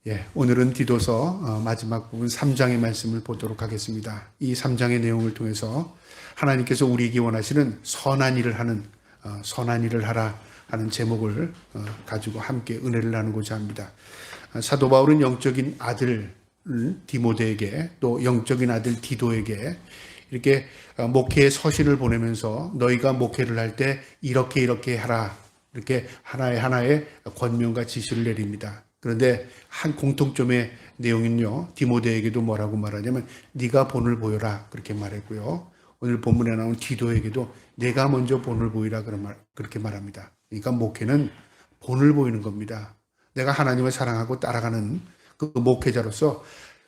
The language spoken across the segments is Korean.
예, 오늘은 디도서 마지막 부분 3장의 말씀을 보도록 하겠습니다. 이 3장의 내용을 통해서 하나님께서 우리에게 원하시는 선한 일을 하는 선한 일을 하라 하는 제목을 가지고 함께 은혜를 나누고자 합니다. 사도 바울은 영적인 아들 디모데에게 또 영적인 아들 디도에게 이렇게 목회의 서신을 보내면서 너희가 목회를 할 때 이렇게 하라 이렇게 하나의 권면과 지시를 내립니다. 그런데 한 공통점의 내용은요, 디모데에게도 뭐라고 말하냐면 네가 본을 보여라 그렇게 말했고요. 오늘 본문에 나온 디도에게도 내가 먼저 본을 보이라 그렇게 말합니다. 그러니까 목회는 본을 보이는 겁니다. 내가 하나님을 사랑하고 따라가는 그 목회자로서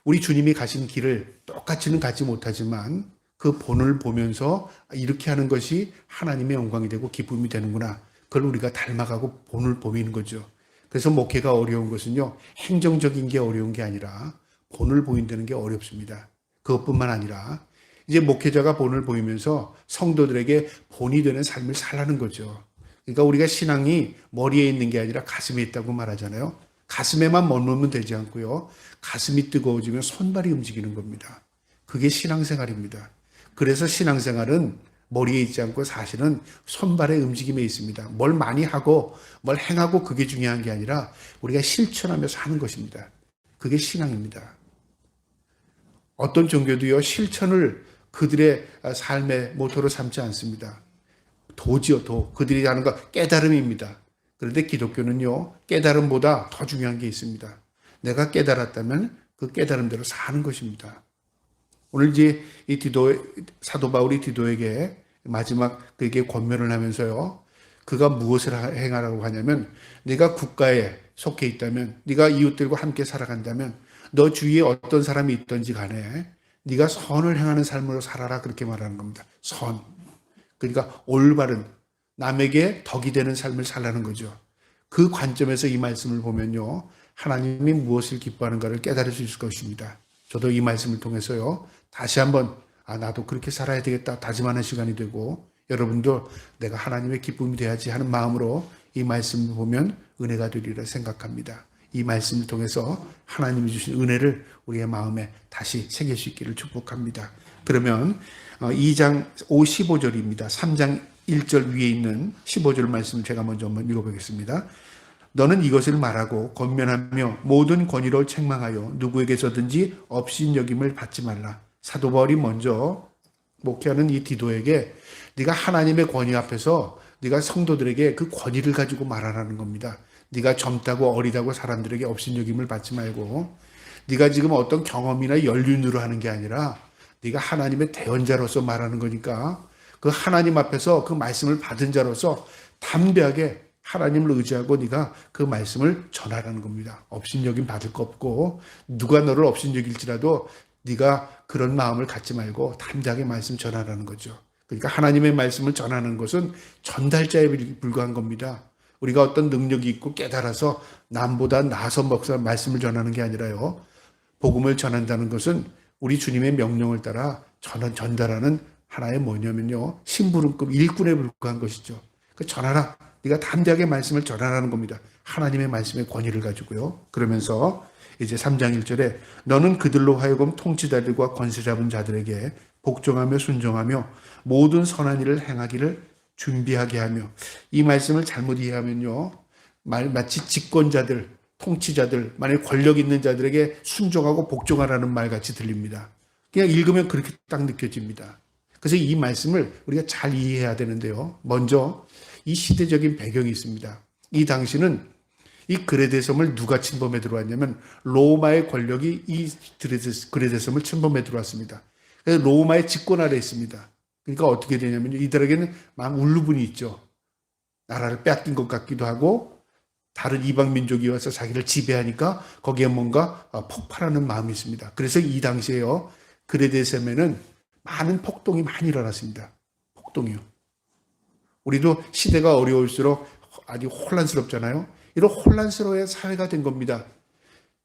우리 주님이 가신 길을 똑같이는 가지 못하지만 그 본을 보면서 이렇게 하는 것이 하나님의 영광이 되고 기쁨이 되는구나. 그걸 우리가 닮아가고 본을 보이는 거죠. 그래서 목회가 어려운 것은요, 행정적인 게 어려운 게 아니라 본을 보인다는 게 어렵습니다. 그것뿐만 아니라 이제 목회자가 본을 보이면서 성도들에게 본이 되는 삶을 살라는 거죠. 그러니까 우리가 신앙이 머리에 있는 게 아니라 가슴에 있다고 말하잖아요. 가슴에만 머물면 되지 않고요. 가슴이 뜨거워지면 손발이 움직이는 겁니다. 그게 신앙생활입니다. 그래서 신앙생활은 머리에 있지 않고 사실은 손발의 움직임에 있습니다. 뭘 많이 하고 뭘 행하고 그게 중요한 게 아니라 우리가 실천하면서 하는 것입니다. 그게 신앙입니다. 어떤 종교도요, 실천을 그들의 삶의 모토로 삼지 않습니다. 도지요, 도. 그들이 하는 거 깨달음입니다. 그런데 기독교는요, 깨달음보다 더 중요한 게 있습니다. 내가 깨달았다면 그 깨달음대로 사는 것입니다. 오늘 이제 이 사도 바울이 디도에게 마지막 그에게 권면을 하면서요, 그가 무엇을 행하라고 하냐면, 네가 국가에 속해 있다면, 네가 이웃들과 함께 살아간다면, 너 주위에 어떤 사람이 있든지 간에 네가 선을 행하는 삶으로 살아라 그렇게 말하는 겁니다. 선. 그러니까 올바른 남에게 덕이 되는 삶을 살라는 거죠. 그 관점에서 이 말씀을 보면요, 하나님이 무엇을 기뻐하는가를 깨달을 수 있을 것입니다. 저도 이 말씀을 통해서요, 다시 한번 나도 그렇게 살아야 되겠다 다짐하는 시간이 되고, 여러분도 내가 하나님의 기쁨이 돼야지 하는 마음으로 이 말씀을 보면 은혜가 되리라 생각합니다. 이 말씀을 통해서 하나님이 주신 은혜를 우리의 마음에 다시 새길 수 있기를 축복합니다. 그러면 2장 15절입니다. 3장 1절 위에 있는 15절 말씀 제가 먼저 한번 읽어보겠습니다. 너는 이것을 말하고 권면하며 모든 권위로 책망하여 누구에게서든지 업신여김을 받지 말라. 사도 바울이 먼저 목회하는 이 디도에게 네가 하나님의 권위 앞에서 네가 성도들에게 그 권위를 가지고 말하라는 겁니다. 네가 젊다고 어리다고 사람들에게 업신여김을 받지 말고, 네가 지금 어떤 경험이나 연륜으로 하는 게 아니라 네가 하나님의 대언자로서 말하는 거니까 그 하나님 앞에서 그 말씀을 받은 자로서 담대하게 하나님을 의지하고 네가 그 말씀을 전하라는 겁니다. 업신여김 받을 거 없고, 누가 너를 업신여길지라도 네가 그런 마음을 갖지 말고 담대하게 말씀 전하라는 거죠. 그러니까 하나님의 말씀을 전하는 것은 전달자에 불과한 겁니다. 우리가 어떤 능력이 있고 깨달아서 남보다 나서 말씀을 전하는 게 아니라요, 복음을 전한다는 것은 우리 주님의 명령을 따라 전달하는 하나의 뭐냐면요, 심부름급 일꾼에 불과한 것이죠. 그 전하라. 네가 담대하게 말씀을 전하라는 겁니다. 하나님의 말씀의 권위를 가지고요. 그러면서 이제 3장 1절에 너는 그들로 하여금 통치자들과 권세 잡은 자들에게 복종하며 순종하며 모든 선한 일을 행하기를 준비하게 하며, 이 말씀을 잘못 이해하면요, 마치 집권자들, 통치자들, 만약 권력 있는 자들에게 순종하고 복종하라는 말 같이 들립니다. 그냥 읽으면 그렇게 딱 느껴집니다. 그래서 이 말씀을 우리가 잘 이해해야 되는데요, 먼저 이 시대적인 배경이 있습니다. 이 당시는 이 그레데 섬을 누가 침범해 들어왔냐면 로마의 권력이 이 그레데 섬을 침범해 들어왔습니다. 그래서 로마의 집권 아래에 있습니다. 그러니까 어떻게 되냐면 이들에게는 마음 울루분이 있죠. 나라를 빼앗긴 것 같기도 하고, 다른 이방 민족이 와서 자기를 지배하니까 거기에 뭔가 폭발하는 마음이 있습니다. 그래서 이 당시에요, 그레데 섬에는 많은 폭동이 많이 일어났습니다. 폭동이요. 우리도 시대가 어려울수록 아주 혼란스럽잖아요. 이런 혼란스러운 사회가 된 겁니다.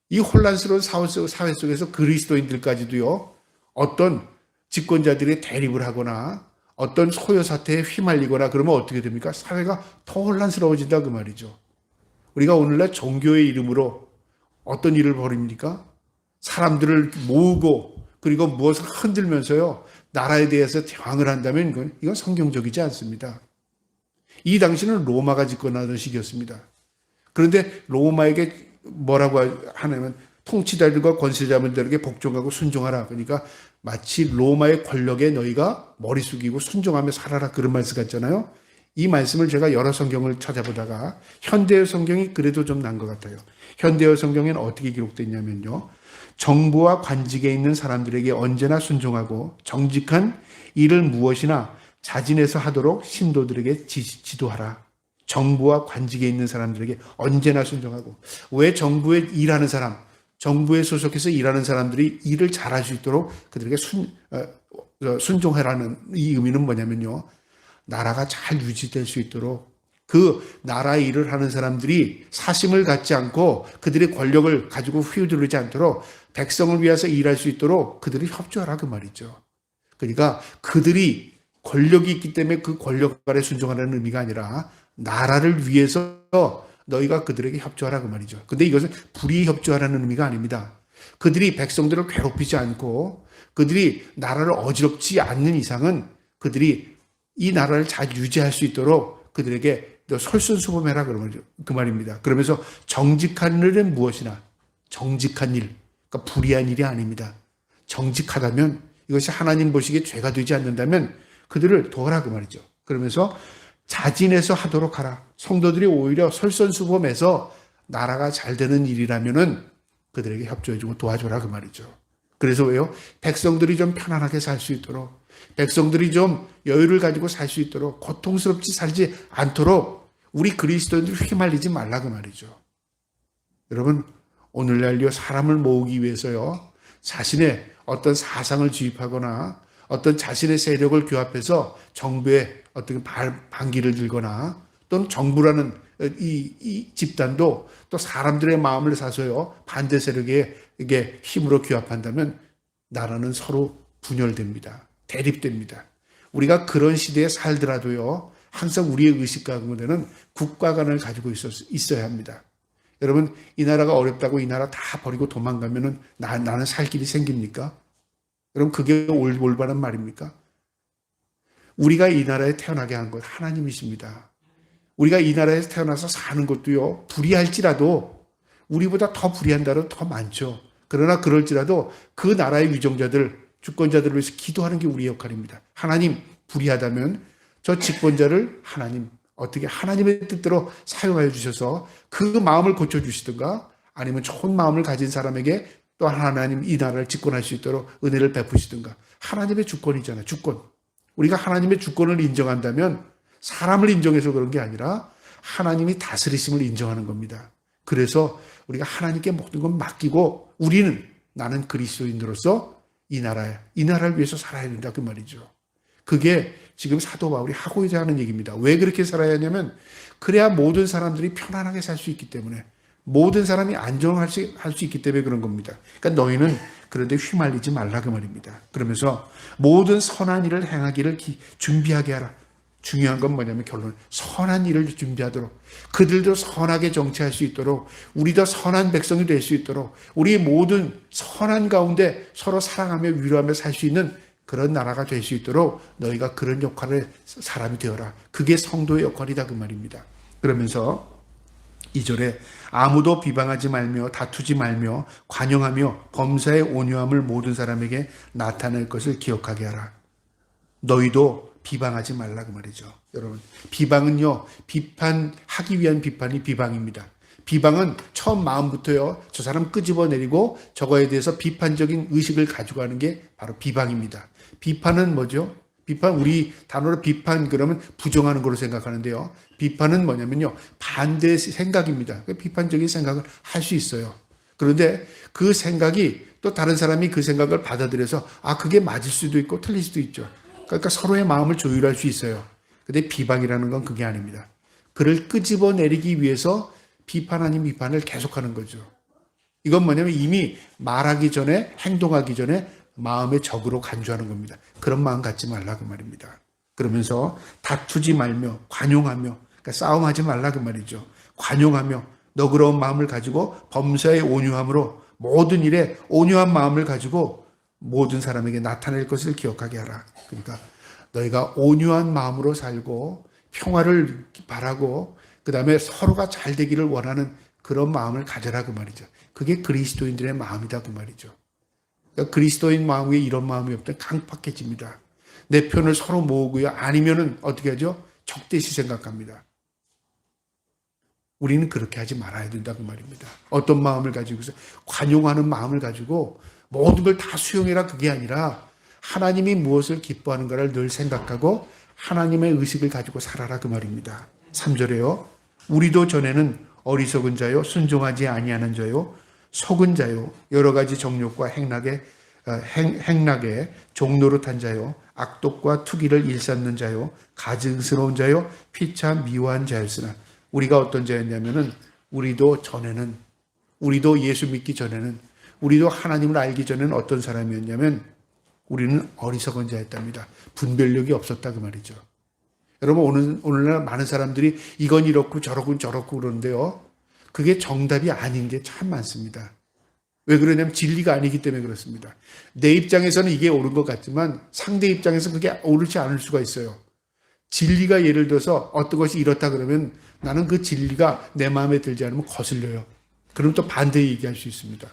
이 혼란스러운 사회 속에서 그리스도인들까지도요, 어떤 집권자들이 대립을 하거나 어떤 소요 사태에 휘말리거나 그러면 어떻게 됩니까? 사회가 더 혼란스러워진다 그 말이죠. 우리가 오늘날 종교의 이름으로 어떤 일을 벌입니까? 사람들을 모으고 그리고 무엇을 흔들면서요 나라에 대해서 대항을 한다면 이건 성경적이지 않습니다. 이 당시는 로마가 집권하던 시기였습니다. 그런데 로마에게 뭐라고 하냐면 통치자들과 권세자들에게 복종하고 순종하라. 그러니까 마치 로마의 권력에 너희가 머리 숙이고 순종하며 살아라 그런 말씀 같잖아요. 이 말씀을 제가 여러 성경을 찾아보다가 현대의 성경이 그래도 좀 난 것 같아요. 현대의 성경에는 어떻게 기록되어 있냐면요. 정부와 관직에 있는 사람들에게 언제나 순종하고 정직한 일을 무엇이나 자진해서 하도록 신도들에게 지도하라. 정부와 관직에 있는 사람들에게 언제나 순종하고. 왜 정부에 일하는 사람, 정부에 소속해서 일하는 사람들이 일을 잘할 수 있도록 그들에게 순종하라는 이 의미는 뭐냐면요. 나라가 잘 유지될 수 있도록 그 나라의 일을 하는 사람들이 사심을 갖지 않고 그들의 권력을 가지고 휘두르지 않도록 백성을 위해서 일할 수 있도록 그들이 협조하라 그 말이죠. 그러니까 그들이 권력이 있기 때문에 그 권력 아래 순종하라는 의미가 아니라 나라를 위해서 너희가 그들에게 협조하라 그 말이죠. 근데 이것은 불의에 협조하라는 의미가 아닙니다. 그들이 백성들을 괴롭히지 않고 그들이 나라를 어지럽지 않는 이상은 그들이 이 나라를 잘 유지할 수 있도록 그들에게 솔선수범해라 그 말입니다. 그러면서 정직한 일은 무엇이나 정직한 일, 그러니까 불의한 일이 아닙니다. 정직하다면 이것이 하나님 보시기에 죄가 되지 않는다면 그들을 도와라 그 말이죠. 그러면서 자진해서 하도록 하라. 성도들이 오히려 솔선수범해서 나라가 잘 되는 일이라면은 그들에게 협조해주고 도와줘라 그 말이죠. 그래서 왜요? 백성들이 좀 편안하게 살 수 있도록, 백성들이 좀 여유를 가지고 살 수 있도록, 고통스럽지 살지 않도록 우리 그리스도인들 휘말리지 말라 그 말이죠. 여러분, 오늘날요 사람을 모으기 위해서요 자신의 어떤 사상을 주입하거나 어떤 자신의 세력을 규합해서 정부에 어떤 반기를 들거나 또는 정부라는 이 집단도 또 사람들의 마음을 사서요 반대 세력에게 힘으로 규합한다면 나라는 서로 분열됩니다. 대립됩니다. 우리가 그런 시대에 살더라도요 항상 우리의 의식 가운데는 국가관을 가지고 있어야 합니다. 여러분, 이 나라가 어렵다고 이 나라 다 버리고 도망가면은 나는 살 길이 생깁니까? 여러분, 그게 올바른 말입니까? 우리가 이 나라에 태어나게 한 것 하나님이십니다. 우리가 이 나라에 태어나서 사는 것도요 불의할지라도 우리보다 더 불의한 나라는 더 많죠. 그러나 그럴지라도 그 나라의 유정자들, 주권자들을 위해서 기도하는 게 우리의 역할입니다. 하나님, 불의하다면 저 집권자를 하나님, 어떻게 하나님의 뜻대로 사용하여 주셔서 그 마음을 고쳐주시든가 아니면 좋은 마음을 가진 사람에게 또 하나님 이 나라를 집권할 수 있도록 은혜를 베푸시든가. 하나님의 주권이잖아요. 주권. 우리가 하나님의 주권을 인정한다면 사람을 인정해서 그런 게 아니라 하나님이 다스리심을 인정하는 겁니다. 그래서 우리가 하나님께 모든 걸 맡기고 나는 그리스도인으로서 이 나라를 위해서 살아야 된다 그 말이죠. 그게 지금 사도 바울이 하고자 하는 얘기입니다. 왜 그렇게 살아야 하냐면 그래야 모든 사람들이 편안하게 살 수 있기 때문에 모든 사람이 안정할 수 있기 때문에 그런 겁니다. 그러니까 너희는 그런데 휘말리지 말라 그 말입니다. 그러면서 모든 선한 일을 행하기를 준비하게 하라. 중요한 건 뭐냐면 결론 선한 일을 준비하도록 그들도 선하게 정치할 수 있도록 우리도 선한 백성이 될 수 있도록 우리 모든 선한 가운데 서로 사랑하며 위로하며 살 수 있는 그런 나라가 될 수 있도록 너희가 그런 역할의 사람이 되어라. 그게 성도의 역할이다 그 말입니다. 그러면서 2절에 아무도 비방하지 말며 다투지 말며 관용하며 범사의 온유함을 모든 사람에게 나타낼 것을 기억하게 하라. 너희도 비방하지 말라 그 말이죠. 여러분, 비방은요 비판하기 위한 비판이 비방입니다. 비방은 처음 마음부터요 저 사람 끄집어내리고 저거에 대해서 비판적인 의식을 가지고 하는 게 바로 비방입니다. 비판은 뭐죠? 비판, 우리 단어로 비판 그러면 부정하는 거로 생각하는데요. 비판은 뭐냐면요 반대의 생각입니다. 비판적인 생각을 할 수 있어요. 그런데 그 생각이 또 다른 사람이 그 생각을 받아들여서 그게 맞을 수도 있고 틀릴 수도 있죠. 그러니까 서로의 마음을 조율할 수 있어요. 근데 비방이라는 건 그게 아닙니다. 그를 끄집어내리기 위해서 비판 아닌 비판을 계속하는 거죠. 이건 뭐냐면 이미 말하기 전에 행동하기 전에 마음의 적으로 간주하는 겁니다. 그런 마음 갖지 말라 그 말입니다. 그러면서 다투지 말며 관용하며 그러니까 싸움하지 말라 그 말이죠. 관용하며 너그러운 마음을 가지고 범사의 온유함으로 모든 일에 온유한 마음을 가지고 모든 사람에게 나타낼 것을 기억하게 하라. 그러니까 너희가 온유한 마음으로 살고 평화를 바라고 그 다음에 서로가 잘 되기를 원하는 그런 마음을 가져라 그 말이죠. 그게 그리스도인들의 마음이다 그 말이죠. 그러니까 그리스도인 마음 위에 이런 마음이 없다면 강팍해집니다. 내 편을 서로 모으고요. 아니면은 어떻게 하죠? 적대시 생각합니다. 우리는 그렇게 하지 말아야 된다 그 말입니다. 어떤 마음을 가지고서 관용하는 마음을 가지고 모든 걸 다 수용해라 그게 아니라 하나님이 무엇을 기뻐하는가를 늘 생각하고 하나님의 의식을 가지고 살아라 그 말입니다. 3절에요. 우리도 전에는 어리석은 자요 순종하지 아니하는 자요 속은 자요 여러 가지 정욕과 행락에 종노릇한 자요 악독과 투기를 일삼는 자요 가증스러운 자요 피차 미워한 자였으나 우리가 어떤 자였냐면은 우리도 예수 믿기 전에는 우리도 하나님을 알기 전에는 어떤 사람이었냐면 우리는 어리석은 자였답니다. 분별력이 없었다 그 말이죠. 여러분 오늘날 많은 사람들이 이건 이렇고 저렇고 그러는데요. 그게 정답이 아닌 게 참 많습니다. 왜 그러냐면 진리가 아니기 때문에 그렇습니다. 내 입장에서는 이게 옳은 것 같지만 상대 입장에서 그게 옳지 않을 수가 있어요. 진리가 예를 들어서 어떤 것이 이렇다 그러면 나는 그 진리가 내 마음에 들지 않으면 거슬려요. 그럼 또 반대 얘기할 수 있습니다.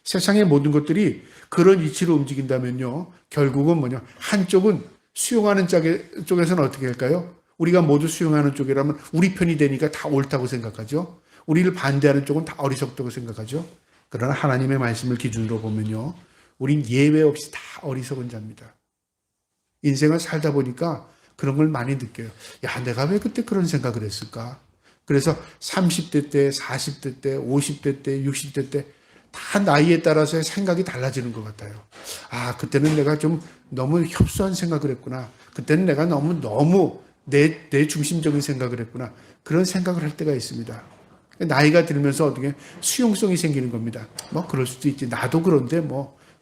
세상의 모든 것들이 그런 이치로 움직인다면요. 결국은 한쪽은 수용하는 쪽에서는 어떻게 할까요? 우리가 모두 수용하는 쪽이라면 우리 편이 되니까 다 옳다고 생각하죠. 우리를 반대하는 쪽은 다 어리석다고 생각하죠. 그러나 하나님의 말씀을 기준으로 보면요. 우린 예외 없이 다 어리석은 자입니다. 인생을 살다 보니까 그런 걸 많이 느껴요. 야, 내가 왜 그때 그런 생각을 했을까? 그래서 30대 때, 40대 때, 50대 때, 60대 때 다 나이에 따라서의 생각이 달라지는 것 같아요. 아, 그때는 내가 좀 너무 협소한 생각을 했구나. 그때는 내가 너무 내 중심적인 생각을 했구나. 그런 생각을 할 때가 있습니다. 나이가 들면서 어떻게 수용성이 생기는 겁니다. 그럴 수도 있지. 나도 그런데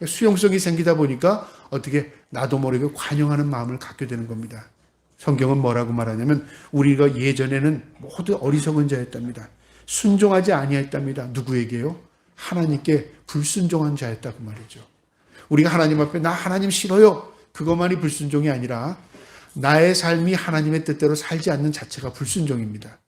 수용성이 생기다 보니까 어떻게 나도 모르게 관용하는 마음을 갖게 되는 겁니다. 성경은 뭐라고 말하냐면 우리가 예전에는 모두 어리석은 자였답니다. 순종하지 아니했답니다. 누구에게요? 하나님께 불순종한 자였다 그 말이죠. 우리가 하나님 앞에 나 하나님 싫어요. 그것만이 불순종이 아니라 나의 삶이 하나님의 뜻대로 살지 않는 자체가 불순종입니다.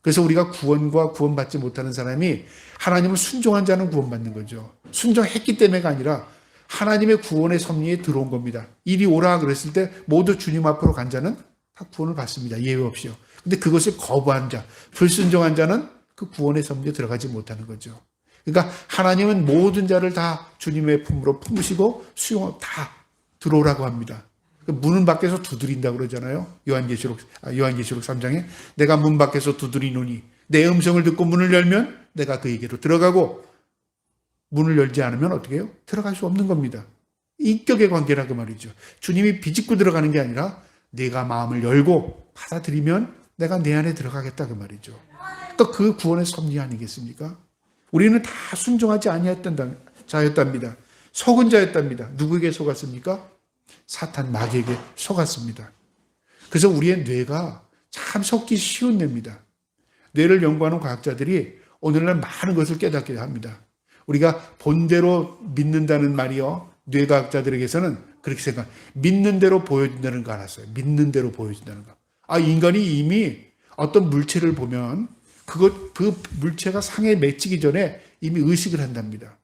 그래서 우리가 구원과 구원받지 못하는 사람이 하나님을 순종한 자는 구원받는 거죠. 순종했기 때문에가 아니라 하나님의 구원의 섭리에 들어온 겁니다. 이리 오라 그랬을 때 모두 주님 앞으로 간 자는 다 구원을 받습니다. 예외 없이요. 근데 그것을 거부한 자, 불순종한 자는 그 구원의 섭리에 들어가지 못하는 거죠. 그러니까 하나님은 모든 자를 다 주님의 품으로 품으시고 다 들어오라고 합니다. 문은 밖에서 두드린다고 그러잖아요. 요한계시록 3장에 내가 문 밖에서 두드리노니 내 음성을 듣고 문을 열면 내가 그에게로 들어가고 문을 열지 않으면 어떻게 해요? 들어갈 수 없는 겁니다. 인격의 관계라 그 말이죠. 주님이 비집고 들어가는 게 아니라 내가 마음을 열고 받아들이면 내가 내 안에 들어가겠다 그 말이죠. 또 그 구원의 섭리 아니겠습니까? 우리는 다 순종하지 아니했던 자였답니다. 속은 자였답니다. 누구에게 속았습니까? 사탄 마귀에게 속았습니다. 그래서 우리의 뇌가 참 속기 쉬운 뇌입니다. 뇌를 연구하는 과학자들이 오늘날 많은 것을 깨닫게 합니다. 우리가 본대로 믿는다는 말이요. 뇌과학자들에게서는 그렇게 믿는 대로 보여준다는 거 알았어요. 믿는 대로 보여준다는 거. 인간이 이미 어떤 물체를 보면 그 물체가 상에 맺히기 전에 이미 의식을 한답니다.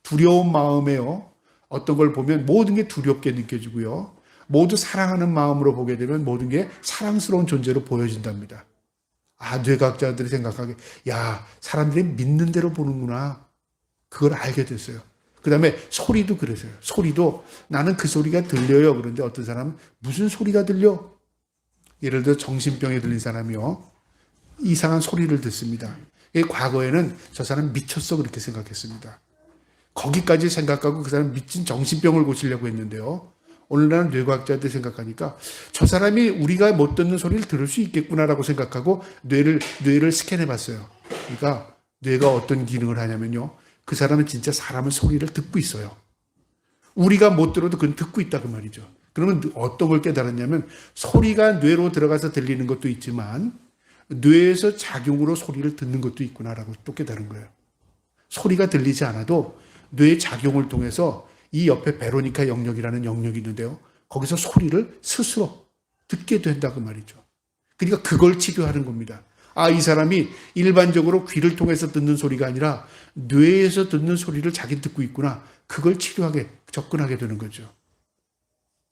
두려운 마음에요. 어떤 걸 보면 모든 게 두렵게 느껴지고요. 모두 사랑하는 마음으로 보게 되면 모든 게 사랑스러운 존재로 보여진답니다. 뇌과학자들이 생각하기에 사람들이 믿는 대로 보는구나. 그걸 알게 됐어요. 그 다음에 소리도 그러세요. 소리도 나는 그 소리가 들려요. 그런데 어떤 사람은 무슨 소리가 들려? 예를 들어 정신병에 들린 사람이요. 이상한 소리를 듣습니다. 과거에는 저 사람 미쳤어 그렇게 생각했습니다. 거기까지 생각하고 그 사람 미친 정신병을 고치려고 했는데요. 오늘날은 뇌과학자들 생각하니까 저 사람이 우리가 못 듣는 소리를 들을 수 있겠구나라고 생각하고 뇌를 스캔해 봤어요. 그러니까 뇌가 어떤 기능을 하냐면요. 그 사람은 진짜 사람의 소리를 듣고 있어요. 우리가 못 들어도 그건 듣고 있다 그 말이죠. 그러면 어떤 걸 깨달았냐면 소리가 뇌로 들어가서 들리는 것도 있지만 뇌에서 작용으로 소리를 듣는 것도 있구나라고 또 깨달은 거예요. 소리가 들리지 않아도 뇌의 작용을 통해서 이 옆에 베로니카 영역이라는 영역이 있는데요. 거기서 소리를 스스로 듣게 된다고 말이죠. 그러니까 그걸 치료하는 겁니다. 이 사람이 일반적으로 귀를 통해서 듣는 소리가 아니라 뇌에서 듣는 소리를 자기 듣고 있구나. 그걸 치료하게, 접근하게 되는 거죠.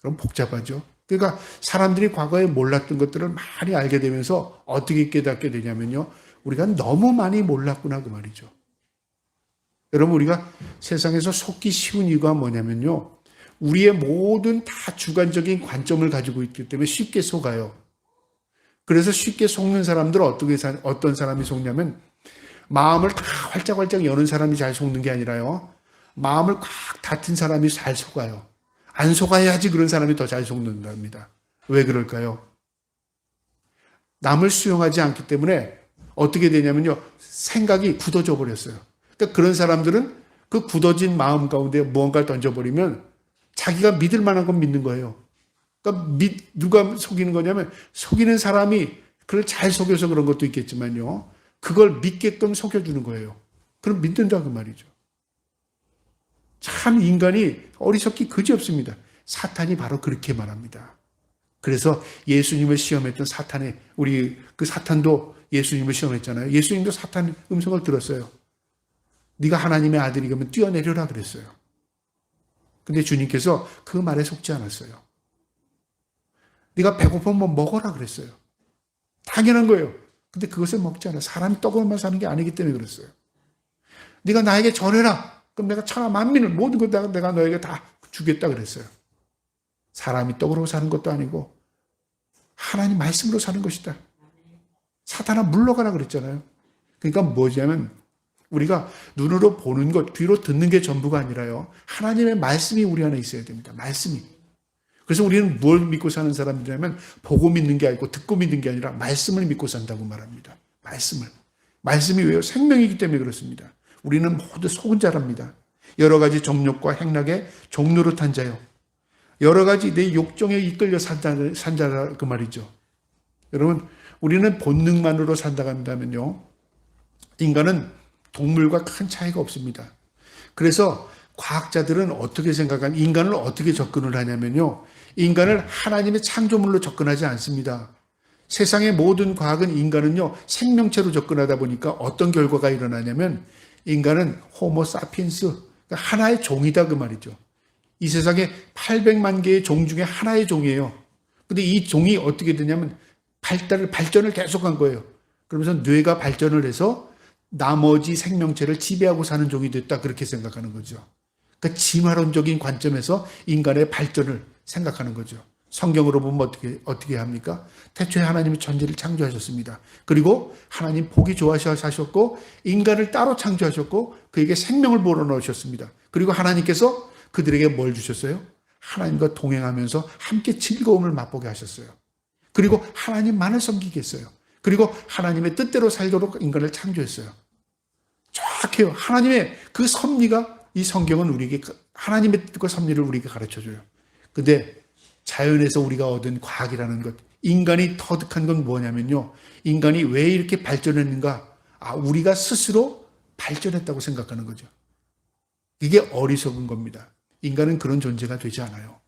그럼 복잡하죠. 그러니까 사람들이 과거에 몰랐던 것들을 많이 알게 되면서 어떻게 깨닫게 되냐면요. 우리가 너무 많이 몰랐구나 그 말이죠. 여러분 우리가 세상에서 속기 쉬운 이유가 뭐냐면요. 우리의 모든 다 주관적인 관점을 가지고 있기 때문에 쉽게 속아요. 그래서 쉽게 속는 사람들은 어떤 사람이 속냐면 마음을 다 활짝활짝 여는 사람이 잘 속는 게 아니라요. 마음을 꽉 닫은 사람이 잘 속아요. 안 속아야지 그런 사람이 더 잘 속는답니다. 왜 그럴까요? 남을 수용하지 않기 때문에 어떻게 되냐면요. 생각이 굳어져 버렸어요. 그러니까 그런 사람들은 그 굳어진 마음 가운데 무언가를 던져버리면 자기가 믿을 만한 건 믿는 거예요. 그러니까 누가 속이는 거냐면 속이는 사람이 그걸 잘 속여서 그런 것도 있겠지만요. 그걸 믿게끔 속여주는 거예요. 그럼 믿는다 그 말이죠. 참 인간이 어리석기 그지없습니다. 사탄이 바로 그렇게 말합니다. 그래서 예수님을 시험했던 우리 그 사탄도 예수님을 시험했잖아요. 예수님도 사탄 음성을 들었어요. 네가 하나님의 아들이면 뛰어내려라 그랬어요. 근데 주님께서 그 말에 속지 않았어요. 네가 배고프면 먹어라 그랬어요. 당연한 거예요. 근데 그것을 먹지 않아. 사람이 떡으로만 사는 게 아니기 때문에 그랬어요. 네가 나에게 절해라. 그럼 내가 천하 만민을 모든 것 내가 너에게 다 주겠다 그랬어요. 사람이 떡으로 사는 것도 아니고 하나님 말씀으로 사는 것이다. 사탄아 물러가라 그랬잖아요. 그러니까 뭐냐면 우리가 눈으로 보는 것, 귀로 듣는 게 전부가 아니라요. 하나님의 말씀이 우리 안에 있어야 됩니다. 말씀이. 그래서 우리는 뭘 믿고 사는 사람들이냐면 보고 믿는 게 아니고 듣고 믿는 게 아니라 말씀을 믿고 산다고 말합니다. 말씀을. 말씀이 왜요? 생명이기 때문에 그렇습니다. 우리는 모두 속은 자랍니다. 여러 가지 정욕과 행락에 종노릇한 자요. 여러 가지 내 욕정에 이끌려 산 자라 그 말이죠. 여러분 우리는 본능만으로 산다고 한다면요. 인간은 동물과 큰 차이가 없습니다. 그래서 과학자들은 어떻게 생각하면 인간을 어떻게 접근을 하냐면요. 인간을 하나님의 창조물로 접근하지 않습니다. 세상의 모든 과학은 인간은요. 생명체로 접근하다 보니까 어떤 결과가 일어나냐면 인간은 호모 사피엔스, 그러니까 하나의 종이다 그 말이죠. 이 세상에 800만 개의 종 중에 하나의 종이에요. 근데 이 종이 어떻게 되냐면 발전을 계속한 거예요. 그러면서 뇌가 발전을 해서 나머지 생명체를 지배하고 사는 종이 됐다 그렇게 생각하는 거죠. 그러니까 진화론적인 관점에서 인간의 발전을 생각하는 거죠. 성경으로 보면 어떻게 합니까? 태초에 하나님이 천지를 창조하셨습니다. 그리고 하나님 보기 좋아하셨고 인간을 따로 창조하셨고 그에게 생명을 불어넣으셨습니다. 그리고 하나님께서 그들에게 뭘 주셨어요? 하나님과 동행하면서 함께 즐거움을 맛보게 하셨어요. 그리고 하나님만을 섬기게 했어요. 그리고 하나님의 뜻대로 살도록 인간을 창조했어요. 정확해요. 하나님의 그 섭리가 이 성경은 우리에게 하나님의 뜻과 섭리를 우리에게 가르쳐줘요. 근데 자연에서 우리가 얻은 과학이라는 것, 인간이 터득한 건 뭐냐면요. 인간이 왜 이렇게 발전했는가? 우리가 스스로 발전했다고 생각하는 거죠. 이게 어리석은 겁니다. 인간은 그런 존재가 되지 않아요.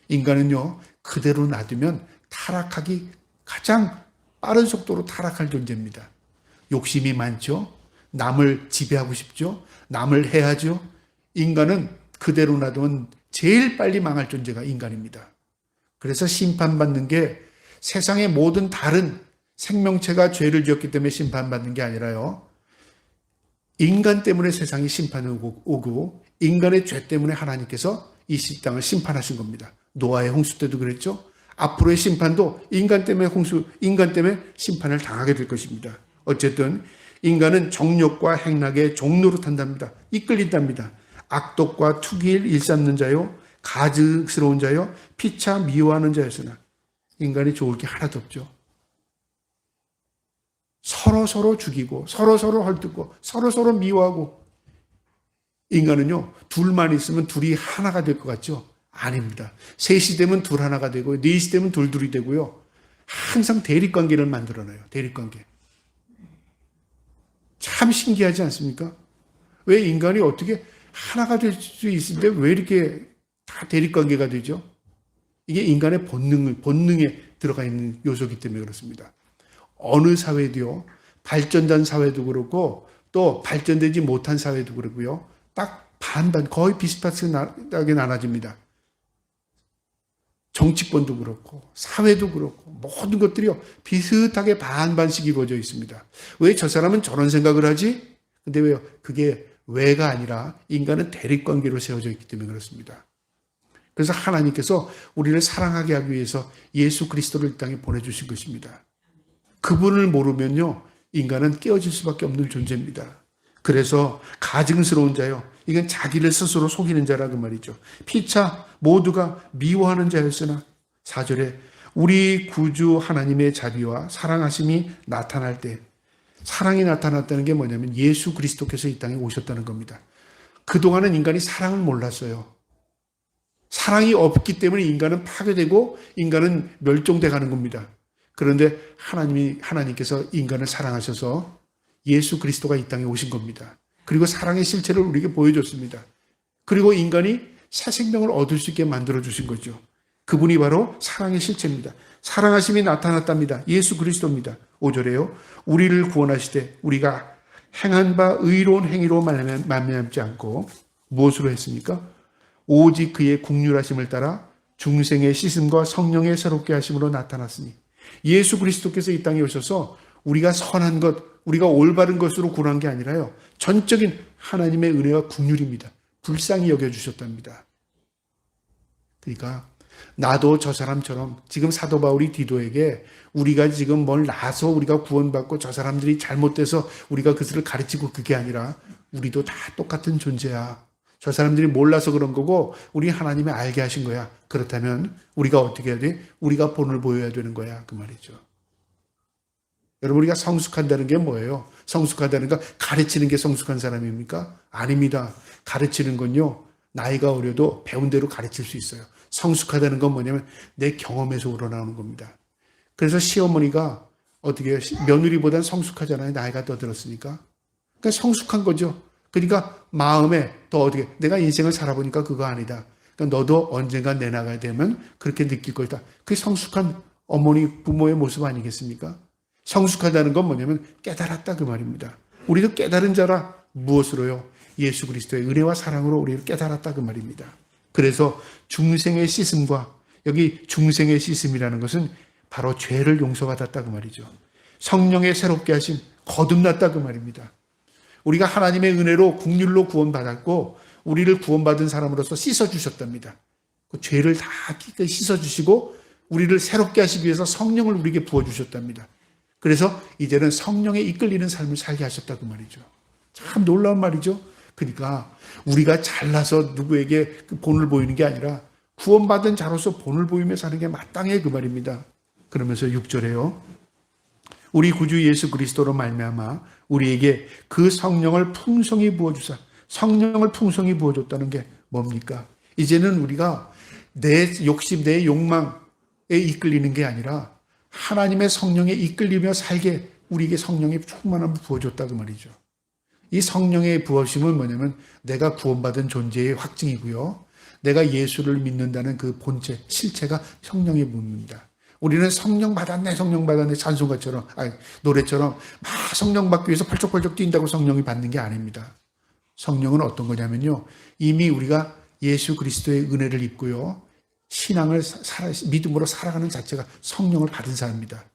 인간은요, 그대로 놔두면 타락하기 가장 빠른 속도로 타락할 존재입니다. 욕심이 많죠? 남을 지배하고 싶죠? 남을 해야죠? 인간은 그대로 놔두면 제일 빨리 망할 존재가 인간입니다. 그래서 심판받는 게 세상의 모든 다른 생명체가 죄를 지었기 때문에 심판받는 게 아니라요. 인간 때문에 세상이 심판이 오고 인간의 죄 때문에 하나님께서 이 땅을 심판하신 겁니다. 노아의 홍수 때도 그랬죠. 앞으로의 심판도 인간 때문에 심판을 당하게 될 것입니다. 어쨌든 인간은 정욕과 행락에 종노릇한답니다. 이끌린답니다. 악독과 투기를 일삼는 자요, 가증스러운 자요, 피차 미워하는 자였으나 인간이 좋을 게 하나도 없죠. 서로 죽이고 서로 헐뜯고 서로 미워하고 인간은요 둘만 있으면 둘이 하나가 될 것 같죠? 아닙니다. 셋이 되면 둘 하나가 되고 넷이 되면 둘이 되고요. 항상 대립관계를 만들어내요. 대립관계. 참 신기하지 않습니까? 왜 인간이 어떻게 하나가 될 수 있는데 왜 이렇게 다 대립관계가 되죠? 이게 인간의 본능에 들어가 있는 요소이기 때문에 그렇습니다. 어느 사회도요, 발전된 사회도 그렇고 또 발전되지 못한 사회도 그렇고요, 딱 반반 거의 비슷하게 나눠집니다. 정치권도 그렇고 사회도 그렇고 모든 것들이요 비슷하게 반반씩 이루어져 있습니다. 왜 저 사람은 저런 생각을 하지? 근데 왜요? 그게 왜가 아니라 인간은 대립관계로 세워져 있기 때문에 그렇습니다. 그래서 하나님께서 우리를 사랑하게 하기 위해서 예수 그리스도를 이 땅에 보내주신 것입니다. 그분을 모르면요 인간은 깨어질 수밖에 없는 존재입니다. 그래서 가증스러운 자요, 이건 자기를 스스로 속이는 자라고 말이죠. 피차 모두가 미워하는 자였으나 4절에 우리 구주 하나님의 자비와 사랑하심이 나타날 때, 사랑이 나타났다는 게 뭐냐면 예수 그리스도께서 이 땅에 오셨다는 겁니다. 그동안은 인간이 사랑을 몰랐어요. 사랑이 없기 때문에 인간은 파괴되고 인간은 멸종돼 가는 겁니다. 그런데 하나님께서 인간을 사랑하셔서 예수 그리스도가 이 땅에 오신 겁니다. 그리고 사랑의 실체를 우리에게 보여줬습니다. 그리고 인간이 새 생명을 얻을 수 있게 만들어주신 거죠. 그분이 바로 사랑의 실체입니다. 사랑하심이 나타났답니다. 예수 그리스도입니다. 5절에요. 우리를 구원하시되 우리가 행한 바 의로운 행위로 말미암지 않고 무엇으로 했습니까? 오직 그의 국률하심을 따라 중생의 씻음과 성령의 새롭게 하심으로 나타났으니, 예수 그리스도께서 이 땅에 오셔서 우리가 선한 것, 우리가 올바른 것으로 구원한 게 아니라요, 전적인 하나님의 은혜와 국률입니다. 불쌍히 여겨주셨답니다. 그러니까 나도 저 사람처럼 지금 사도 바울이 디도에게 우리가 지금 뭘 나서 우리가 구원받고 저 사람들이 잘못돼서 우리가 그들을 가르치고 그게 아니라 우리도 다 똑같은 존재야. 저 사람들이 몰라서 그런 거고 우리 하나님이 알게 하신 거야. 그렇다면 우리가 어떻게 해야 돼? 우리가 본을 보여야 되는 거야. 그 말이죠. 여러분, 우리가 성숙한다는 게 뭐예요? 성숙하다는 거 가르치는 게 성숙한 사람입니까? 아닙니다. 가르치는 건요, 나이가 어려도 배운 대로 가르칠 수 있어요. 성숙하다는 건 뭐냐면 내 경험에서 우러나오는 겁니다. 그래서 시어머니가 어떻게 해요? 며느리보다는 성숙하잖아요. 나이가 더 들었으니까. 그러니까 성숙한 거죠. 그러니까 마음에 더 어떻게, 내가 인생을 살아보니까 그거 아니다. 그러니까 너도 언젠가 내나가야 되면 그렇게 느낄 거다. 그게 성숙한 어머니, 부모의 모습 아니겠습니까? 성숙하다는 건 뭐냐면 깨달았다 그 말입니다. 우리도 깨달은 자라. 무엇으로요? 예수 그리스도의 은혜와 사랑으로 우리를 깨달았다 그 말입니다. 그래서 중생의 씻음과, 여기 중생의 씻음이라는 것은 바로 죄를 용서받았다 그 말이죠. 성령의 새롭게 하심, 거듭났다 그 말입니다. 우리가 하나님의 은혜로 국률로 구원받았고 우리를 구원받은 사람으로서 씻어주셨답니다. 그 죄를 다 씻어주시고 우리를 새롭게 하시기 위해서 성령을 우리에게 부어주셨답니다. 그래서 이제는 성령에 이끌리는 삶을 살게 하셨다 그 말이죠. 참 놀라운 말이죠. 그러니까 우리가 잘나서 누구에게 그 본을 보이는 게 아니라 구원받은 자로서 본을 보이며 사는 게 마땅해 그 말입니다. 그러면서 6절에요. 우리 구주 예수 그리스도로 말미암아 우리에게 그 성령을 풍성히 부어주사, 성령을 풍성히 부어줬다는 게 뭡니까? 이제는 우리가 내 욕심, 내 욕망에 이끌리는 게 아니라 하나님의 성령에 이끌리며 살게 우리에게 성령의 충만함을 부어줬다 그 말이죠. 이 성령의 부어심은 뭐냐면 내가 구원받은 존재의 확증이고요. 내가 예수를 믿는다는 그 본체, 실체가 성령의 부입니다. 우리는 성령 받았네, 성령 받았네, 찬송가처럼, 노래처럼 막 성령 받기 위해서 펄쩍펄쩍 뛴다고 성령이 받는 게 아닙니다. 성령은 어떤 거냐면요, 이미 우리가 예수 그리스도의 은혜를 입고요, 신앙을 믿음으로 살아가는 자체가 성령을 받은 사람입니다.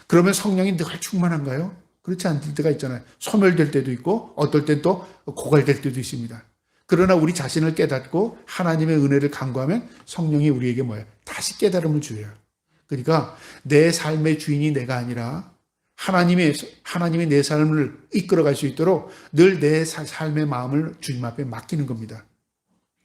그러면 성령이 늘 충만한가요? 그렇지 않을 때가 있잖아요. 소멸될 때도 있고 어떨 땐 또 고갈될 때도 있습니다. 그러나 우리 자신을 깨닫고 하나님의 은혜를 간구하면 성령이 우리에게 뭐예요? 다시 깨달음을 주어요. 그러니까 내 삶의 주인이 내가 아니라 하나님이 내 삶을 이끌어갈 수 있도록 늘 내 삶의 마음을 주님 앞에 맡기는 겁니다.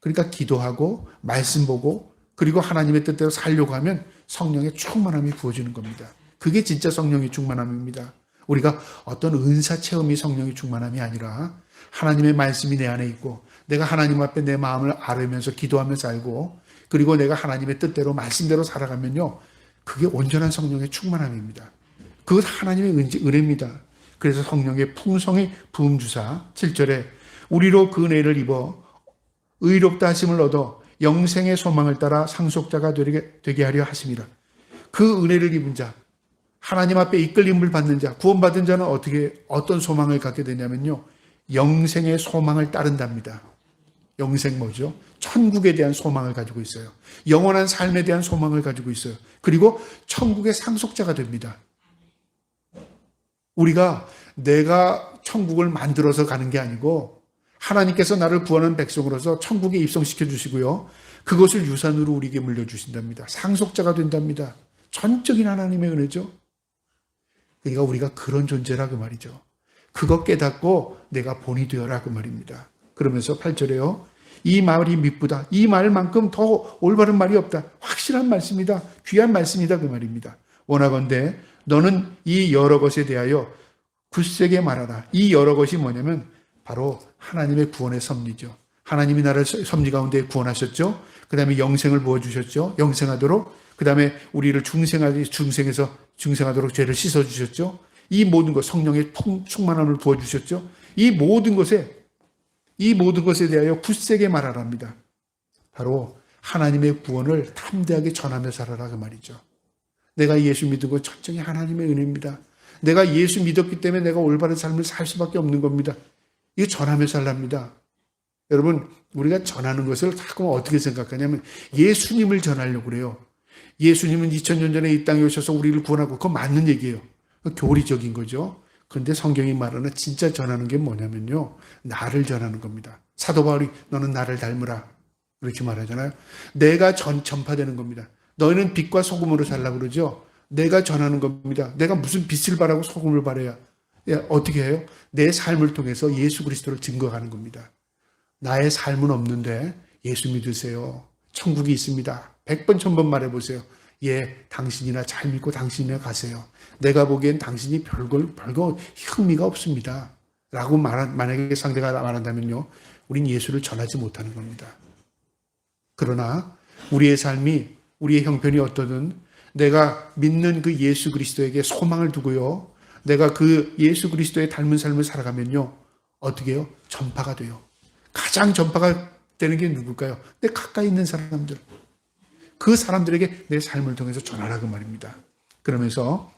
그러니까 기도하고 말씀 보고 그리고 하나님의 뜻대로 살려고 하면 성령의 충만함이 부어지는 겁니다. 그게 진짜 성령의 충만함입니다. 우리가 어떤 은사 체험이 성령의 충만함이 아니라 하나님의 말씀이 내 안에 있고 내가 하나님 앞에 내 마음을 아뢰면서 기도하며 살고 그리고 내가 하나님의 뜻대로 말씀대로 살아가면요, 그게 온전한 성령의 충만함입니다. 그것 하나님의 은혜입니다. 그래서 성령의 풍성히 부음 주사 7절에 우리로 그 은혜를 입어 의롭다 하심을 얻어 영생의 소망을 따라 상속자가 되게 하려 하심이라. 그 은혜를 입은 자, 하나님 앞에 이끌림을 받는 자, 구원받은 자는 어떤 소망을 갖게 되냐면요, 영생의 소망을 따른답니다. 영생 뭐죠? 천국에 대한 소망을 가지고 있어요. 영원한 삶에 대한 소망을 가지고 있어요. 그리고 천국의 상속자가 됩니다. 우리가 내가 천국을 만들어서 가는 게 아니고 하나님께서 나를 구하는 백성으로서 천국에 입성시켜 주시고요, 그것을 유산으로 우리에게 물려주신답니다. 상속자가 된답니다. 전적인 하나님의 은혜죠. 그러니까 우리가 그런 존재라 그 말이죠. 그것 깨닫고 내가 본이 되어라 그 말입니다. 그러면서 8절에요. 이 말이 미쁘다. 이 말만큼 더 올바른 말이 없다. 확실한 말씀이다. 귀한 말씀이다 그 말입니다. 원하건대 너는 이 여러 것에 대하여 굳세게 말하라. 이 여러 것이 뭐냐면 바로 하나님의 구원의 섭리죠. 하나님이 나를 섭리 가운데 구원하셨죠. 그 다음에 영생을 부어주셨죠. 영생하도록. 그 다음에 우리를 중생하도록 죄를 씻어주셨죠. 이 모든 것, 성령의 충만함을 부어주셨죠. 이 모든 것에 대하여 굳세게 말하랍니다. 바로 하나님의 구원을 담대하게 전하며 살아라 그 말이죠. 내가 예수 믿은 건 전적인 하나님의 은혜입니다. 내가 예수 믿었기 때문에 내가 올바른 삶을 살 수밖에 없는 겁니다. 이거 전하며 살랍니다. 여러분, 우리가 전하는 것을 자꾸 어떻게 생각하냐면 예수님을 전하려고 그래요. 예수님은 2000년 전에 이 땅에 오셔서 우리를 구원하고, 그거 맞는 얘기예요. 교리적인 거죠. 그런데 성경이 말하는 진짜 전하는 게 뭐냐면요, 나를 전하는 겁니다. 사도 바울이 너는 나를 닮으라 그렇게 말하잖아요. 내가 전파되는 겁니다. 너희는 빛과 소금으로 살라고 그러죠. 내가 전하는 겁니다. 내가 무슨 빛을 바라고 소금을 바라야 어떻게 해요? 내 삶을 통해서 예수 그리스도를 증거하는 겁니다. 나의 삶은 없는데 예수 믿으세요. 천국이 있습니다. 100번 1000번 말해보세요. 예, 당신이나 잘 믿고 당신이나 가세요. 내가 보기엔 당신이 별거 흥미가 없습니다. 라고 만약에 상대가 말한다면요, 우린 예수를 전하지 못하는 겁니다. 그러나 우리의 삶이, 우리의 형편이 어떠든 내가 믿는 그 예수 그리스도에게 소망을 두고요, 내가 그 예수 그리스도의 닮은 삶을 살아가면요, 어떻게 해요? 전파가 돼요. 가장 전파가 되는 게 누굴까요? 내 가까이 있는 사람들. 그 사람들에게 내 삶을 통해서 전하라 그 말입니다. 그러면서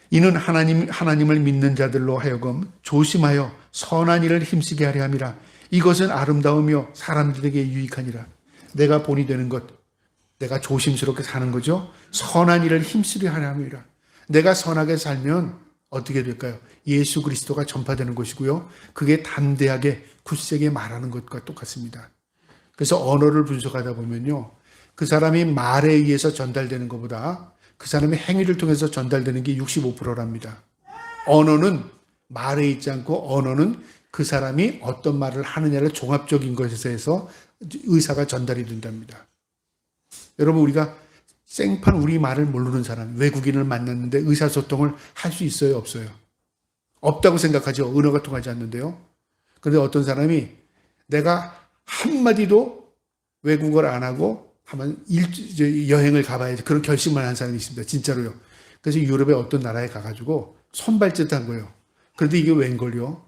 이는 하나님을 믿는 자들로 하여금 조심하여 선한 일을 힘쓰게 하려 함이라. 이것은 아름다우며 사람들에게 유익하니라. 내가 본이 되는 것, 내가 조심스럽게 사는 거죠. 선한 일을 힘쓰게 하려 함이라. 내가 선하게 살면 어떻게 될까요? 예수 그리스도가 전파되는 것이고요, 그게 담대하게 굳세게 말하는 것과 똑같습니다. 그래서 언어를 분석하다 보면요, 그 사람이 말에 의해서 전달되는 것보다 그 사람의 행위를 통해서 전달되는 게 65%랍니다. 언어는 말에 있지 않고, 언어는 그 사람이 어떤 말을 하느냐를 종합적인 것에서 해서 의사가 전달이 된답니다. 여러분, 우리가 생판 우리 말을 모르는 사람, 외국인을 만났는데 의사소통을 할 수 있어요, 없어요? 없다고 생각하죠. 언어가 통하지 않는데요. 그런데 어떤 사람이 내가 한마디도 외국어를 안 하고 한번 여행을 가봐야지, 그런 결심을 한 사람이 있습니다. 진짜로요. 그래서 유럽의 어떤 나라에 가가지고 손발짓 한 거예요. 그런데 이게 웬걸요?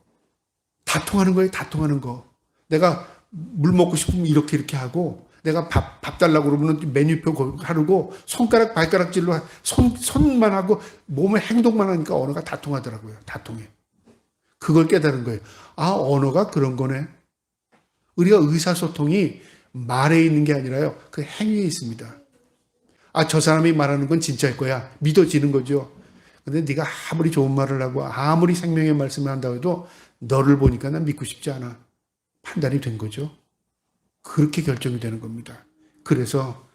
다 통하는 거예요. 다 통하는 거. 내가 물 먹고 싶으면 이렇게 하고, 내가 밥 달라고 그러면 메뉴표 하르고, 손가락 발가락질로 손만 하고 몸의 행동만 하니까 언어가 다 통하더라고요. 다 통해. 그걸 깨달은 거예요. 아, 언어가 그런 거네. 우리가 의사소통이 말에 있는 게 아니라요, 그 행위에 있습니다. 아, 저 사람이 말하는 건 진짜일 거야. 믿어지는 거죠. 근데 네가 아무리 좋은 말을 하고 아무리 생명의 말씀을 한다고 해도 너를 보니까 난 믿고 싶지 않아. 판단이 된 거죠. 그렇게 결정이 되는 겁니다. 그래서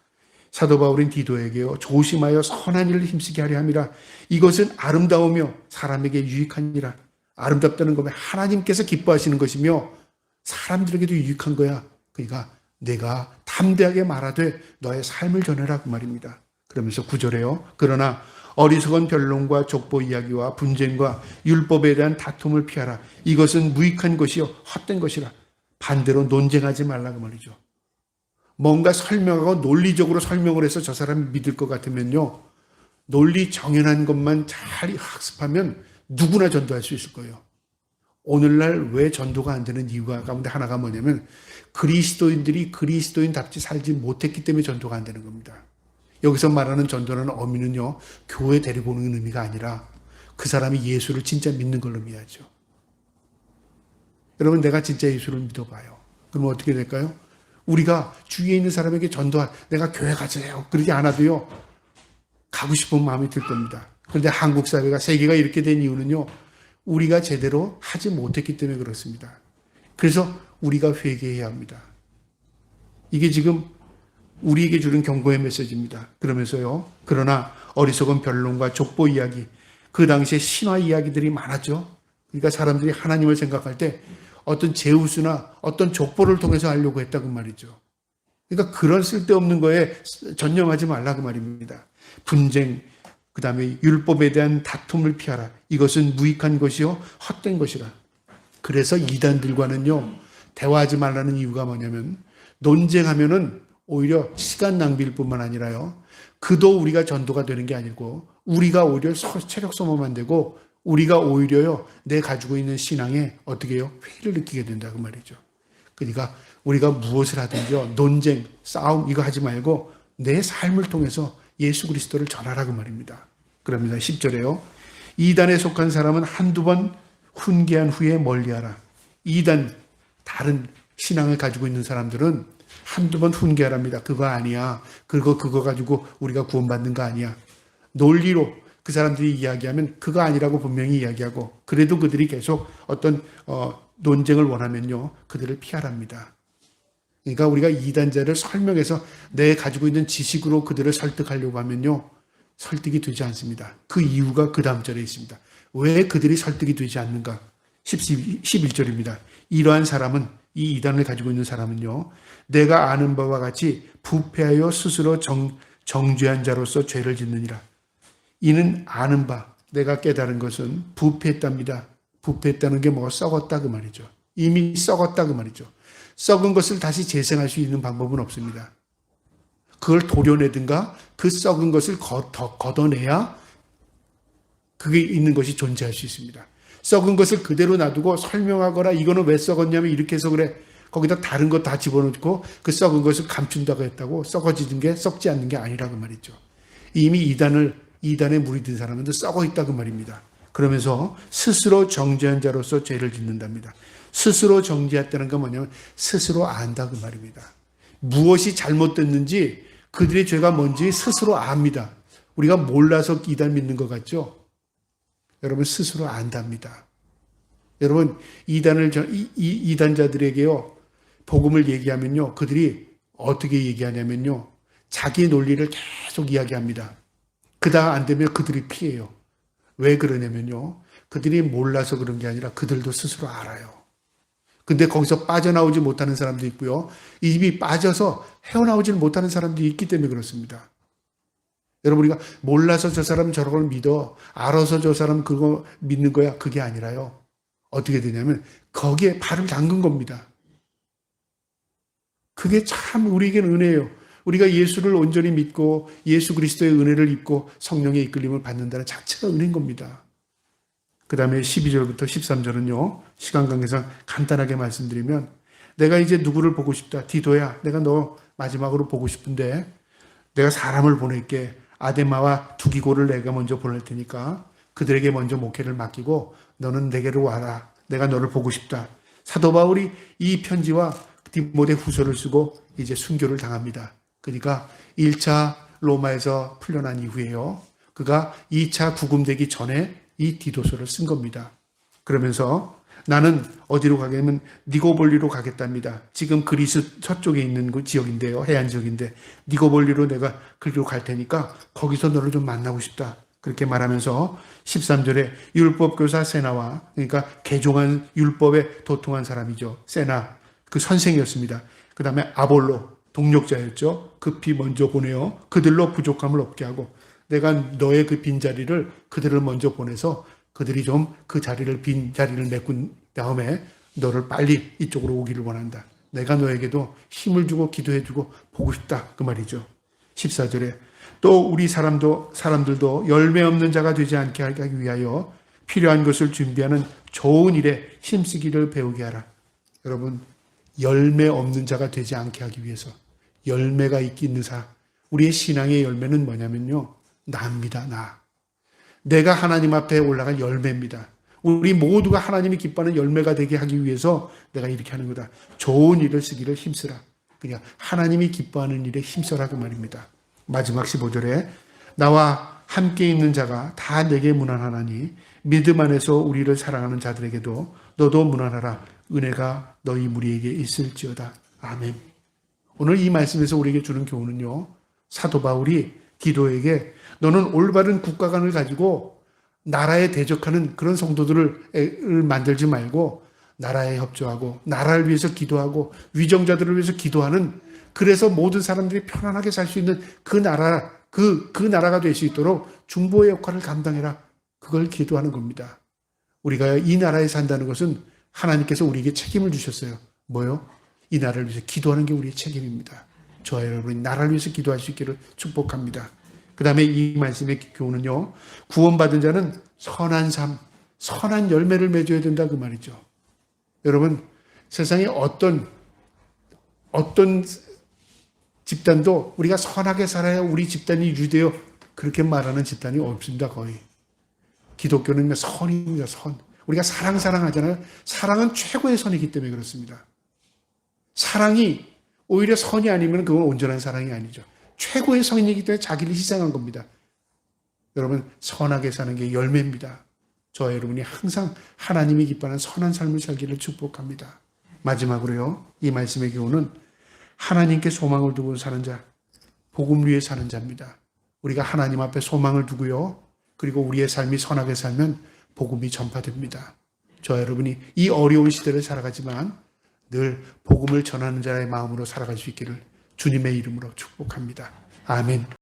사도 바울은 디도에게요, 조심하여 선한 일을 힘쓰게 하려 함이라. 이것은 아름다우며 사람에게 유익하니라. 아름답다는 것은 하나님께서 기뻐하시는 것이며 사람들에게도 유익한 거야. 그러니까 내가 담대하게 말하되 너의 삶을 전해라 그 말입니다. 그러면서 9절에요. 그러나 어리석은 변론과 족보 이야기와 분쟁과 율법에 대한 다툼을 피하라. 이것은 무익한 것이요 헛된 것이라. 반대로 논쟁하지 말라고 말이죠. 뭔가 설명하고 논리적으로 설명을 해서 저 사람이 믿을 것 같으면요, 논리 정연한 것만 잘 학습하면 누구나 전도할 수 있을 거예요. 오늘날 왜 전도가 안 되는 이유가 가운데 하나가 뭐냐면 그리스도인들이 그리스도인답지 살지 못했기 때문에 전도가 안 되는 겁니다. 여기서 말하는 전도라는 의미는요, 교회 데리고 오는 의미가 아니라 그 사람이 예수를 진짜 믿는 걸 의미하죠. 여러분, 내가 진짜 예수를 믿어봐요. 그러면 어떻게 될까요? 우리가 주위에 있는 사람에게 내가 교회 가세요. 그러지 않아도요, 가고 싶은 마음이 들 겁니다. 그런데 한국 사회가, 세계가 이렇게 된 이유는요, 우리가 제대로 하지 못했기 때문에 그렇습니다. 그래서 우리가 회개해야 합니다. 이게 지금 우리에게 주는 경고의 메시지입니다. 그러면서요, 그러나 어리석은 변론과 족보 이야기, 그 당시에 신화 이야기들이 많았죠. 그러니까 사람들이 하나님을 생각할 때 어떤 제우스나 어떤 족보를 통해서 하려고 했다고 말이죠. 그러니까 그런 쓸데없는 거에 전념하지 말라 그 말입니다. 분쟁, 그 다음에 율법에 대한 다툼을 피하라. 이것은 무익한 것이요 헛된 것이라. 그래서 이단들과는요, 대화하지 말라는 이유가 뭐냐면 논쟁하면은 오히려 시간 낭비일 뿐만 아니라요, 그도 우리가 전도가 되는 게 아니고 우리가 오히려 체력 소모만 되고 우리가 오히려요, 내 가지고 있는 신앙에 어떻게 해요? 회의를 느끼게 된다 그 말이죠. 그러니까 우리가 무엇을 하든지요, 논쟁, 싸움 이거 하지 말고 내 삶을 통해서 예수 그리스도를 전하라 그 말입니다. 그럽니다. 10절에요. 이단에 속한 사람은 한두 번 훈계한 후에 멀리하라. 이단, 다른 신앙을 가지고 있는 사람들은 한두 번 훈계하랍니다. 그거 아니야. 그거 가지고 우리가 구원받는 거 아니야. 논리로 그 사람들이 이야기하면 그거 아니라고 분명히 이야기하고, 그래도 그들이 계속 어떤 논쟁을 원하면요, 그들을 피하랍니다. 그러니까 우리가 이단자를 설명해서 내 가지고 있는 지식으로 그들을 설득하려고 하면요, 설득이 되지 않습니다. 그 이유가 그 다음 절에 있습니다. 왜 그들이 설득이 되지 않는가? 11절입니다. 이러한 사람은, 이 이단을 가지고 있는 사람은요, 내가 아는 바와 같이 부패하여 스스로 정죄한 자로서 죄를 짓느니라. 이는 아는 바, 내가 깨달은 것은 부패했답니다. 부패했다는 게 뭐가 썩었다 그 말이죠. 이미 썩었다 그 말이죠. 썩은 것을 다시 재생할 수 있는 방법은 없습니다. 그걸 도려내든가 그 썩은 것을 걷어내야 그게 있는 것이 존재할 수 있습니다. 썩은 것을 그대로 놔두고 설명하거나 이거는 왜 썩었냐면 이렇게 해서 그래, 거기다 다른 거 다 집어넣고 그 썩은 것을 감춘다고 했다고 썩어지는 게 썩지 않는 게 아니라고 말이죠. 이미 이단에 물이 든 사람은 썩어 있다고 말입니다. 그러면서 스스로 정죄한 자로서 죄를 짓는답니다. 스스로 정죄했다는 건 뭐냐면 스스로 안다 그 말입니다. 무엇이 잘못됐는지 그들의 죄가 뭔지 스스로 압니다. 우리가 몰라서 이단 믿는 것 같죠? 여러분 스스로 안답니다. 여러분 이단자들에게요, 복음을 얘기하면요, 그들이 어떻게 얘기하냐면요, 자기 논리를 계속 이야기합니다. 그다음 안 되면 그들이 피해요. 왜 그러냐면요, 그들이 몰라서 그런 게 아니라 그들도 스스로 알아요. 근데 거기서 빠져나오지 못하는 사람도 있고요, 입이 빠져서 헤어나오지 못하는 사람도 있기 때문에 그렇습니다. 여러분, 우리가 몰라서 저 사람은 저런 걸 믿어, 알아서 저 사람은 그거 믿는 거야, 그게 아니라요, 어떻게 되냐면 거기에 발을 담근 겁니다. 그게 참 우리에게는 은혜예요. 우리가 예수를 온전히 믿고 예수 그리스도의 은혜를 입고 성령의 이끌림을 받는다는 자체가 은혜인 겁니다. 그 다음에 12절부터 13절은요, 시간 관계상 간단하게 말씀드리면, 내가 이제 누구를 보고 싶다. 디도야, 내가 너 마지막으로 보고 싶은데 내가 사람을 보낼게. 아데마와 두기고를 내가 먼저 보낼 테니까 그들에게 먼저 목회를 맡기고 너는 내게로 와라. 내가 너를 보고 싶다. 사도 바울이 이 편지와 디모데 후서를 쓰고 이제 순교를 당합니다. 그러니까 1차 로마에서 풀려난 이후에요, 그가 2차 구금되기 전에 이 디도서를 쓴 겁니다. 그러면서 나는 어디로 가겠냐면 니고볼리로 가겠답니다. 지금 그리스 서쪽에 있는 그 지역인데요, 해안 지역인데 니고볼리로 내가 그리로 갈 테니까 거기서 너를 좀 만나고 싶다. 그렇게 말하면서 13절에 율법교사 세나와, 그러니까 개종한 율법에 도통한 사람이죠, 세나, 그 선생이었습니다. 그 다음에 아볼로, 동력자였죠. 급히 먼저 보내어 그들로 부족함을 없게 하고, 내가 너의 그 빈자리를 그들을 먼저 보내서 그들이 좀 그 자리를, 빈 자리를 메꾼 다음에 너를 빨리 이쪽으로 오기를 원한다. 내가 너에게도 힘을 주고 기도해주고 보고 싶다 그 말이죠. 14절에 또 우리 사람들도 열매 없는 자가 되지 않게 하기 위하여 필요한 것을 준비하는 좋은 일에 힘쓰기를 배우게 하라. 여러분, 열매 없는 자가 되지 않게 하기 위해서 열매가 있는 사. 우리의 신앙의 열매는 뭐냐면요, 나입니다. 나. 내가 하나님 앞에 올라간 열매입니다. 우리 모두가 하나님이 기뻐하는 열매가 되게 하기 위해서 내가 이렇게 하는 거다. 좋은 일을 쓰기를 힘쓰라. 그냥 하나님이 기뻐하는 일에 힘써라 그 말입니다. 마지막 15절에 나와 함께 있는 자가 다 내게 무난하나니 믿음 안에서 우리를 사랑하는 자들에게도 너도 무난하라. 은혜가 너희 무리에게 있을지어다. 아멘. 오늘 이 말씀에서 우리에게 주는 교훈은요, 사도 바울이 디도에게 너는 올바른 국가관을 가지고 나라에 대적하는 그런 성도들을 만들지 말고 나라에 협조하고 나라를 위해서 기도하고 위정자들을 위해서 기도하는, 그래서 모든 사람들이 편안하게 살 수 있는 그 나라, 그 나라가 될 수 있도록 중보의 역할을 감당해라. 그걸 기도하는 겁니다. 우리가 이 나라에 산다는 것은 하나님께서 우리에게 책임을 주셨어요. 뭐요? 이 나라를 위해서 기도하는 게 우리의 책임입니다. 저와 여러분이 나라를 위해서 기도할 수 있기를 축복합니다. 그 다음에 이 말씀의 교훈은요, 구원받은 자는 선한 삶, 선한 열매를 맺어야 된다 그 말이죠. 여러분, 세상에 어떤 집단도 우리가 선하게 살아야 우리 집단이 유대요 그렇게 말하는 집단이 없습니다. 거의. 기독교는 선입니다. 선. 우리가 사랑하잖아요. 사랑은 최고의 선이기 때문에 그렇습니다. 사랑이 오히려 선이 아니면 그건 온전한 사랑이 아니죠. 최고의 선이기 때문에 자기를 희생한 겁니다. 여러분, 선하게 사는 게 열매입니다. 저와 여러분이 항상 하나님이 기뻐하는 선한 삶을 살기를 축복합니다. 마지막으로요, 이 말씀의 교훈은 하나님께 소망을 두고 사는 자, 복음 위에 사는 자입니다. 우리가 하나님 앞에 소망을 두고요, 그리고 우리의 삶이 선하게 살면 복음이 전파됩니다. 저와 여러분이 이 어려운 시대를 살아가지만 늘 복음을 전하는 자의 마음으로 살아갈 수 있기를 주님의 이름으로 축복합니다. 아멘.